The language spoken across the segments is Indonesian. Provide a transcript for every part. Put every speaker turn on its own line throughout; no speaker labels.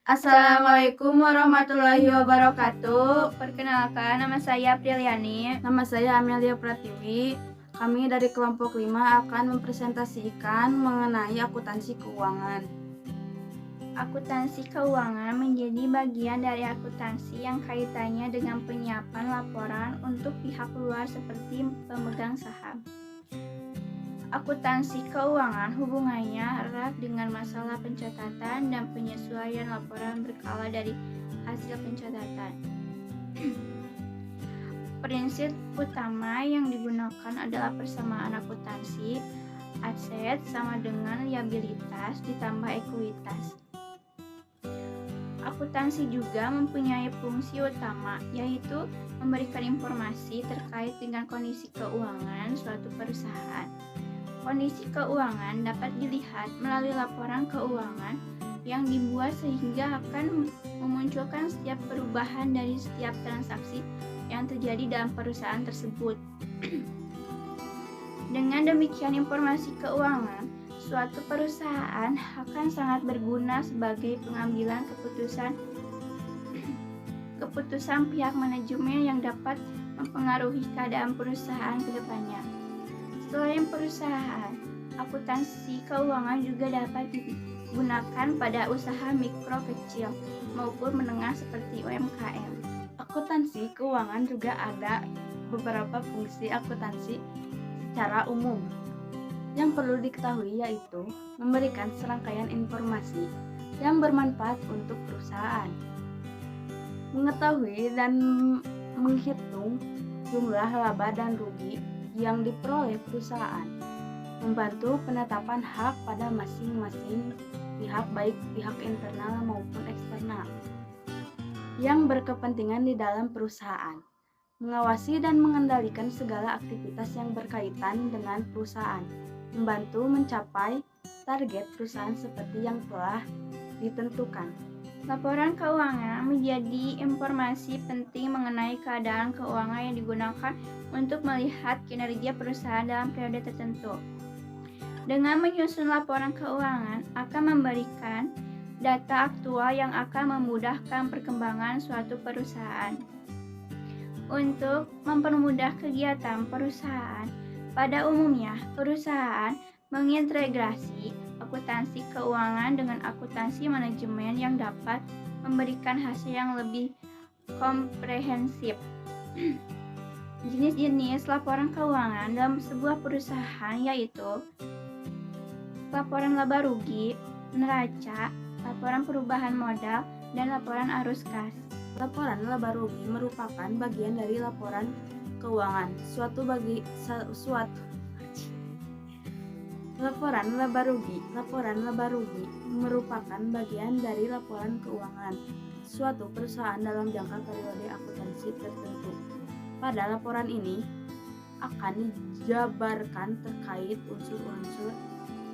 Assalamualaikum warahmatullahi wabarakatuh.
Perkenalkan, nama saya Priliani.
Nama saya Amelia Pratiwi. Kami dari kelompok 5 akan mempresentasikan mengenai akuntansi keuangan.
Akuntansi keuangan menjadi bagian dari akuntansi yang kaitannya dengan penyiapan laporan untuk pihak luar seperti pemegang saham. Akuntansi keuangan hubungannya erat dengan masalah pencatatan dan penyesuaian laporan berkala dari hasil pencatatan. Prinsip utama yang digunakan adalah persamaan akuntansi, aset sama dengan liabilitas ditambah ekuitas. Akuntansi juga mempunyai fungsi utama, yaitu memberikan informasi terkait dengan kondisi keuangan suatu perusahaan. Kondisi keuangan dapat dilihat melalui laporan keuangan yang dibuat sehingga akan memunculkan setiap perubahan dari setiap transaksi yang terjadi dalam perusahaan tersebut. Dengan demikian, informasi keuangan suatu perusahaan akan sangat berguna sebagai pengambilan keputusan pihak manajemen yang dapat mempengaruhi keadaan perusahaan ke depannya. Selain perusahaan, akuntansi keuangan juga dapat digunakan pada usaha mikro kecil maupun menengah seperti UMKM.
Akuntansi keuangan juga ada beberapa fungsi akuntansi secara umum. Yang perlu diketahui yaitu memberikan serangkaian informasi yang bermanfaat untuk perusahaan, mengetahui dan menghitung jumlah laba dan rugi yang diperoleh perusahaan, membantu penetapan hak pada masing-masing pihak baik pihak internal maupun eksternal yang berkepentingan di dalam perusahaan, mengawasi dan mengendalikan segala aktivitas yang berkaitan dengan perusahaan, membantu mencapai target perusahaan seperti yang telah ditentukan.
Laporan keuangan menjadi informasi penting mengenai keadaan keuangan yang digunakan untuk melihat kinerja perusahaan dalam periode tertentu. Dengan menyusun laporan keuangan akan memberikan data aktual yang akan memudahkan perkembangan suatu perusahaan. Untuk mempermudah kegiatan perusahaan, pada umumnya perusahaan mengintegrasi akuntansi keuangan dengan akuntansi manajemen yang dapat memberikan hasil yang lebih komprehensif. Jenis-jenis laporan keuangan dalam sebuah perusahaan yaitu laporan laba rugi, neraca, laporan perubahan modal, dan laporan arus kas.
Laporan laba rugi merupakan bagian dari laporan keuangan. Laporan laba rugi merupakan bagian dari laporan keuangan suatu perusahaan dalam jangka periode akuntansi tertentu. Pada laporan ini akan dijabarkan terkait unsur-unsur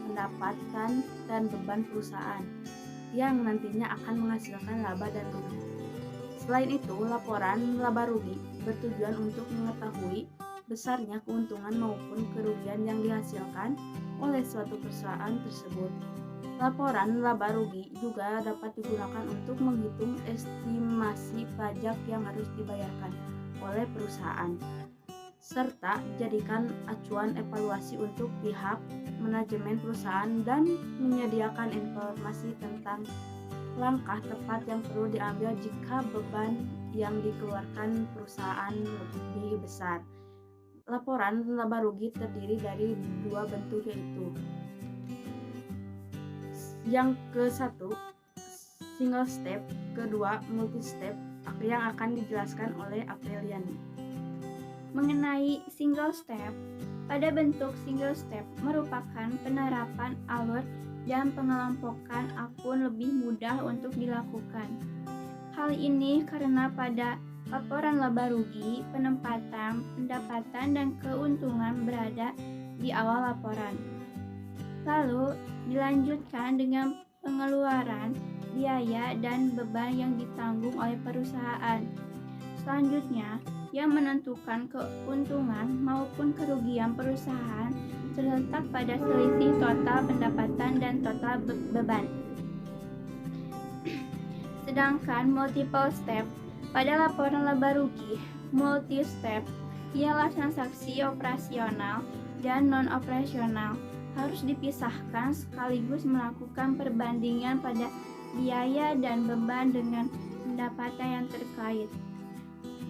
pendapatan dan beban perusahaan yang nantinya akan menghasilkan laba dan rugi. Selain itu, laporan laba rugi bertujuan untuk mengetahui besarnya keuntungan maupun kerugian yang dihasilkan oleh suatu perusahaan tersebut. Laporan laba rugi juga dapat digunakan untuk menghitung estimasi pajak yang harus dibayarkan oleh perusahaan, serta dijadikan acuan evaluasi untuk pihak manajemen perusahaan dan menyediakan informasi tentang langkah tepat yang perlu diambil jika beban yang dikeluarkan perusahaan lebih besar. Laporan laba rugi terdiri dari dua bentuk, yaitu yang ke-1 single step, kedua multi step, yang akan dijelaskan oleh Apriliani.
Mengenai single step, pada bentuk single step merupakan penerapan alur dan pengelompokan akun lebih mudah untuk dilakukan. Hal ini karena pada laporan laba rugi, penempatan, pendapatan, dan keuntungan berada di awal laporan. Lalu dilanjutkan dengan pengeluaran, biaya, dan beban yang ditanggung oleh perusahaan. Selanjutnya, yang menentukan keuntungan maupun kerugian perusahaan terletak pada selisih total pendapatan dan total beban. Sedangkan multiple step pada laporan laba rugi, multi-step ialah transaksi operasional dan non-operasional harus dipisahkan sekaligus melakukan perbandingan pada biaya dan beban dengan pendapatan yang terkait.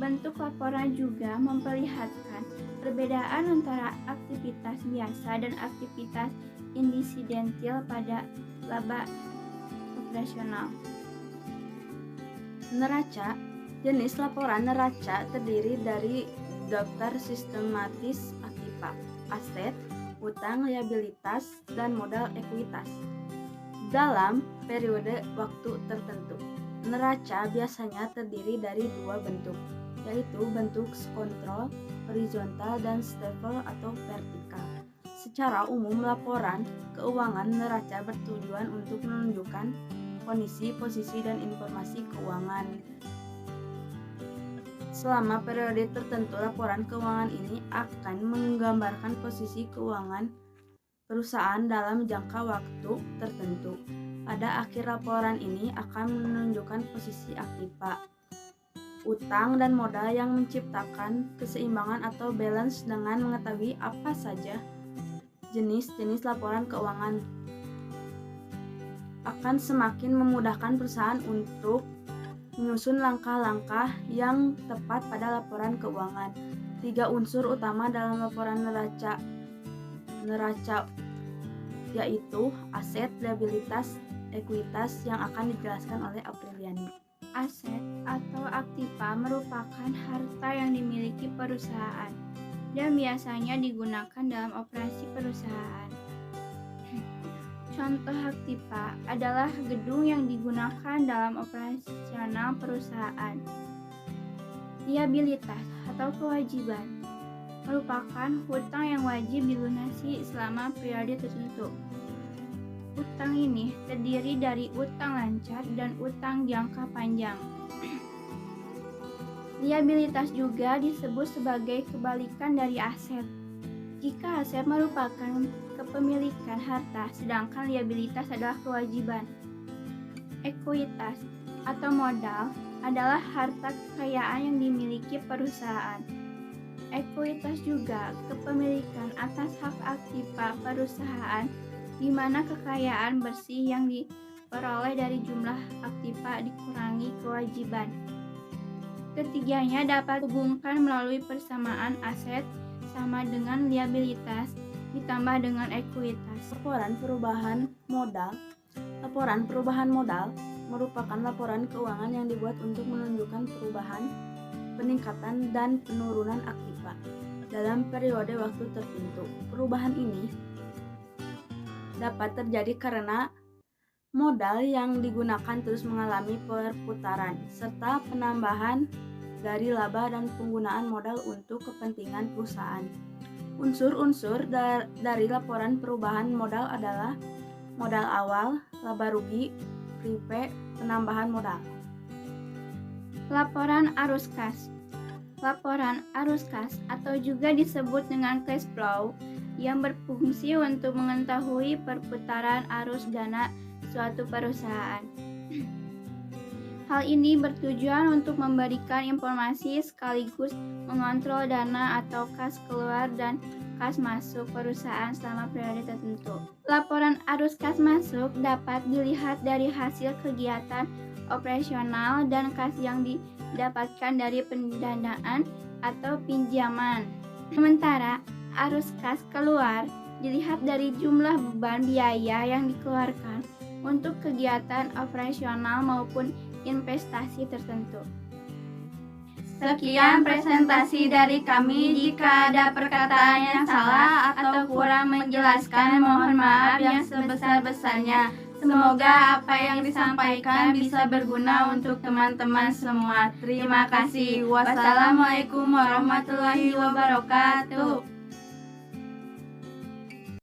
Bentuk laporan juga memperlihatkan perbedaan antara aktivitas biasa dan aktivitas insidentil pada laba operasional.
Neraca. Jenis laporan neraca terdiri dari daftar sistematis aktiva, aset, utang, liabilitas, dan modal ekuitas. Dalam periode waktu tertentu, neraca biasanya terdiri dari dua bentuk, yaitu bentuk kontrol horizontal dan stable atau vertikal. Secara umum, laporan keuangan neraca bertujuan untuk menunjukkan kondisi, posisi, dan informasi keuangan. Selama periode tertentu, laporan keuangan ini akan menggambarkan posisi keuangan perusahaan dalam jangka waktu tertentu. Pada akhir laporan ini akan menunjukkan posisi aktiva, utang, dan modal yang menciptakan keseimbangan atau balance dengan mengetahui apa saja jenis-jenis laporan keuangan. Akan semakin memudahkan perusahaan untuk menyusun langkah-langkah yang tepat pada laporan keuangan. 3 unsur utama dalam laporan neraca yaitu aset, liabilitas, ekuitas yang akan dijelaskan oleh Apriliani.
Aset atau aktiva merupakan harta yang dimiliki perusahaan dan biasanya digunakan dalam operasi perusahaan. Contoh aktiva adalah gedung yang digunakan dalam operasional perusahaan. Liabilitas atau kewajiban merupakan hutang yang wajib dilunasi selama periode tertentu. Utang ini terdiri dari utang lancar dan utang jangka panjang. Liabilitas juga disebut sebagai kebalikan dari aset. Jika aset merupakan kepemilikan harta, sedangkan liabilitas adalah kewajiban. Ekuitas atau modal adalah harta kekayaan yang dimiliki perusahaan. Ekuitas juga kepemilikan atas hak aktiva perusahaan, di mana kekayaan bersih yang diperoleh dari jumlah aktiva dikurangi kewajiban. Ketiganya dapat dihubungkan melalui persamaan aset sama dengan liabilitas ditambah dengan ekuitas.
Laporan perubahan modal. Laporan perubahan modal merupakan laporan keuangan yang dibuat untuk menunjukkan perubahan, peningkatan, dan penurunan aktiva dalam periode waktu tertentu. Perubahan ini dapat terjadi karena modal yang digunakan terus mengalami perputaran, serta penambahan dari laba dan penggunaan modal untuk kepentingan perusahaan. Unsur-unsur dari laporan perubahan modal adalah modal awal, laba rugi, prepay, penambahan modal.
Laporan arus kas. Laporan arus kas atau juga disebut dengan cash flow yang berfungsi untuk mengetahui perputaran arus dana suatu perusahaan. Hal ini bertujuan untuk memberikan informasi sekaligus mengontrol dana atau kas keluar dan kas masuk perusahaan selama periode tertentu. Laporan arus kas masuk dapat dilihat dari hasil kegiatan operasional dan kas yang didapatkan dari pendanaan atau pinjaman. Sementara arus kas keluar dilihat dari jumlah beban biaya yang dikeluarkan untuk kegiatan operasional maupun investasi tertentu.
Sekian presentasi dari kami. Jika ada perkataan yang salah atau kurang menjelaskan, mohon maaf yang sebesar-besarnya. Semoga apa yang disampaikan bisa berguna untuk teman-teman semua. Terima kasih. Wassalamualaikum warahmatullahi wabarakatuh.